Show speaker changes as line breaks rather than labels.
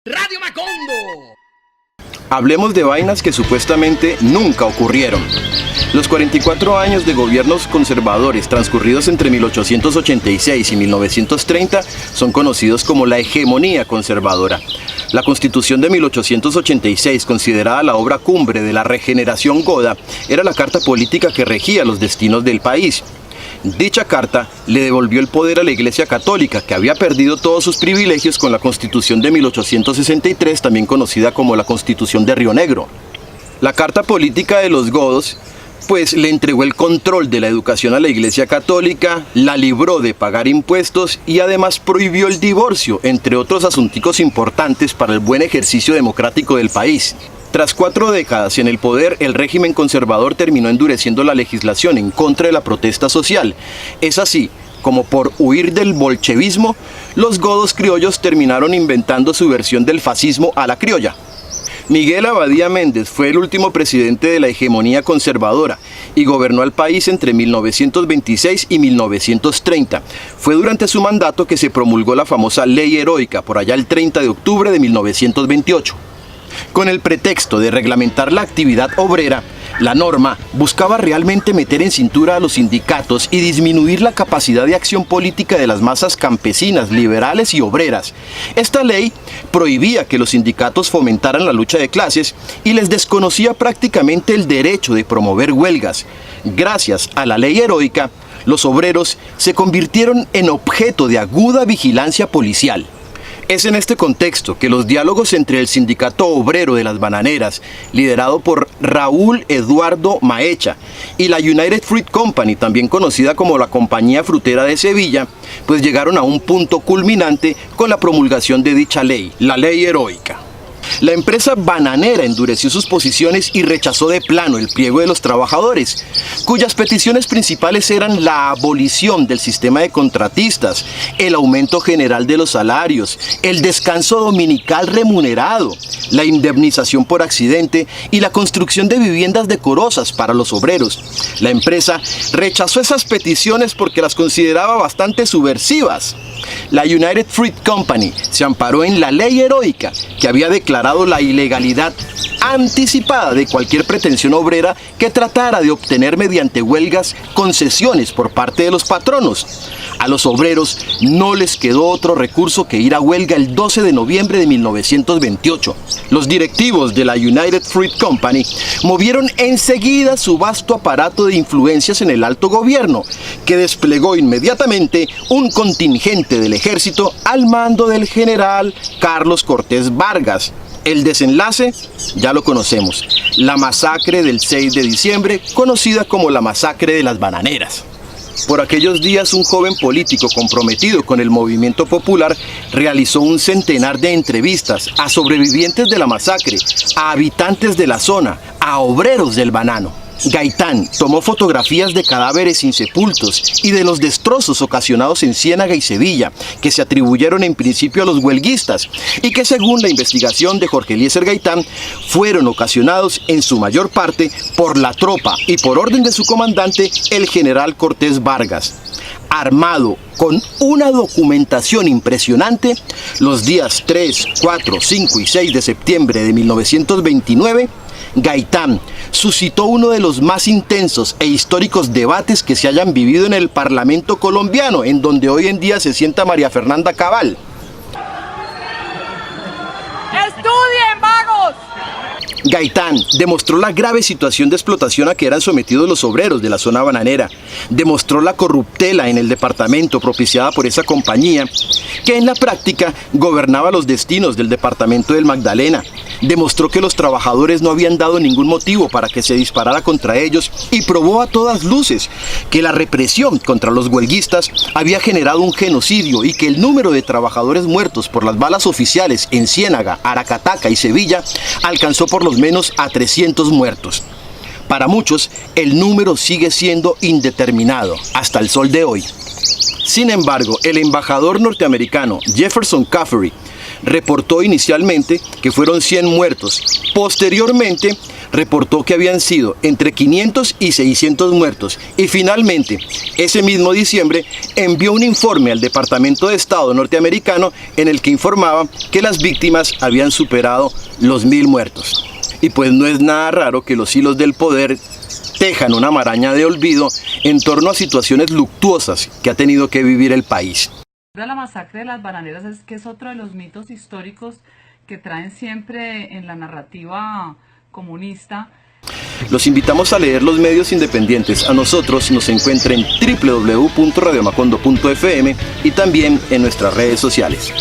Radio Macondo.
Hablemos de vainas que supuestamente nunca ocurrieron. Los 44 años de gobiernos conservadores transcurridos entre 1886 y 1930 son conocidos como la hegemonía conservadora. La Constitución de 1886, considerada la obra cumbre de la regeneración goda, era la carta política que regía los destinos del país. Dicha carta le devolvió el poder a la Iglesia Católica, que había perdido todos sus privilegios con la Constitución de 1863, también conocida como la Constitución de Río Negro. La carta política de los godos, pues le entregó el control de la educación a la Iglesia Católica, la libró de pagar impuestos y además prohibió el divorcio, entre otros asuntos importantes para el buen ejercicio democrático del país. Tras 4 décadas en el poder, el régimen conservador terminó endureciendo la legislación en contra de la protesta social. Es así como, por huir del bolchevismo, los godos criollos terminaron inventando su versión del fascismo a la criolla. Miguel Abadía Méndez fue el último presidente de la hegemonía conservadora y gobernó al país entre 1926 y 1930. Fue durante su mandato que se promulgó la famosa Ley Heroica, por allá el 30 de octubre de 1928. Con el pretexto de reglamentar la actividad obrera, la norma buscaba realmente meter en cintura a los sindicatos y disminuir la capacidad de acción política de las masas campesinas, liberales y obreras. Esta ley prohibía que los sindicatos fomentaran la lucha de clases y les desconocía prácticamente el derecho de promover huelgas. Gracias a la Ley Heroica, los obreros se convirtieron en objeto de aguda vigilancia policial. Es en este contexto que los diálogos entre el Sindicato Obrero de las Bananeras, liderado por Raúl Eduardo Maecha, y la United Fruit Company, también conocida como la Compañía Frutera de Sevilla, pues llegaron a un punto culminante con la promulgación de dicha ley, la Ley Heroica. La empresa bananera endureció sus posiciones y rechazó de plano el pliego de los trabajadores, cuyas peticiones principales eran la abolición del sistema de contratistas, el aumento general de los salarios, el descanso dominical remunerado, la indemnización por accidente y la construcción de viviendas decorosas para los obreros. La empresa rechazó esas peticiones porque las consideraba bastante subversivas. La United Fruit Company se amparó en la Ley Heroica, que había declarado la ilegalidad anticipada de cualquier pretensión obrera que tratara de obtener mediante huelgas concesiones por parte de los patronos. A los obreros no les quedó otro recurso que ir a huelga el 12 de noviembre de 1928. Los directivos de la United Fruit Company movieron enseguida su vasto aparato de influencias en el alto gobierno, que desplegó inmediatamente un contingente del ejército al mando del general Carlos Cortés Vargas. El desenlace ya lo conocemos: la masacre del 6 de diciembre, conocida como la masacre de las Bananeras. Por aquellos días, un joven político comprometido con el movimiento popular realizó un centenar de entrevistas a sobrevivientes de la masacre, a habitantes de la zona, a obreros del banano. Gaitán tomó fotografías de cadáveres insepultos y de los destrozos ocasionados en Ciénaga y Sevilla, que se atribuyeron en principio a los huelguistas y que, según la investigación de Jorge Eliezer Gaitán, fueron ocasionados en su mayor parte por la tropa y por orden de su comandante, el general Cortés Vargas. Armado con una documentación impresionante, los días 3, 4, 5 y 6 de septiembre de 1929, Gaitán suscitó uno de los más intensos e históricos debates que se hayan vivido en el Parlamento colombiano, en donde hoy en día se sienta María Fernanda Cabal.
¡Estudien, vagos!
Gaitán demostró la grave situación de explotación a que eran sometidos los obreros de la zona bananera. Demostró la corruptela en el departamento propiciada por esa compañía, que en la práctica gobernaba los destinos del departamento del Magdalena. Demostró que los trabajadores no habían dado ningún motivo para que se disparara contra ellos y probó a todas luces que la represión contra los huelguistas había generado un genocidio y que el número de trabajadores muertos por las balas oficiales en Ciénaga, Aracataca y Sevilla alcanzó por lo menos a 300 muertos. Para muchos, el número sigue siendo indeterminado hasta el sol de hoy. Sin embargo, el embajador norteamericano Jefferson Caffery reportó inicialmente que fueron 100 muertos. Posteriormente, reportó que habían sido entre 500 y 600 muertos y finalmente, ese mismo diciembre, envió un informe al Departamento de Estado norteamericano en el que informaba que las víctimas habían superado los 1000 muertos. Y pues no es nada raro que los hilos del poder tejan una maraña de olvido en torno a situaciones luctuosas que ha tenido que vivir el país.
La masacre de las bananeras es otro de los mitos históricos que traen siempre en la narrativa comunista.
Los invitamos a leer los medios independientes. A nosotros nos encuentra en www.radiomacondo.fm y también en nuestras redes sociales.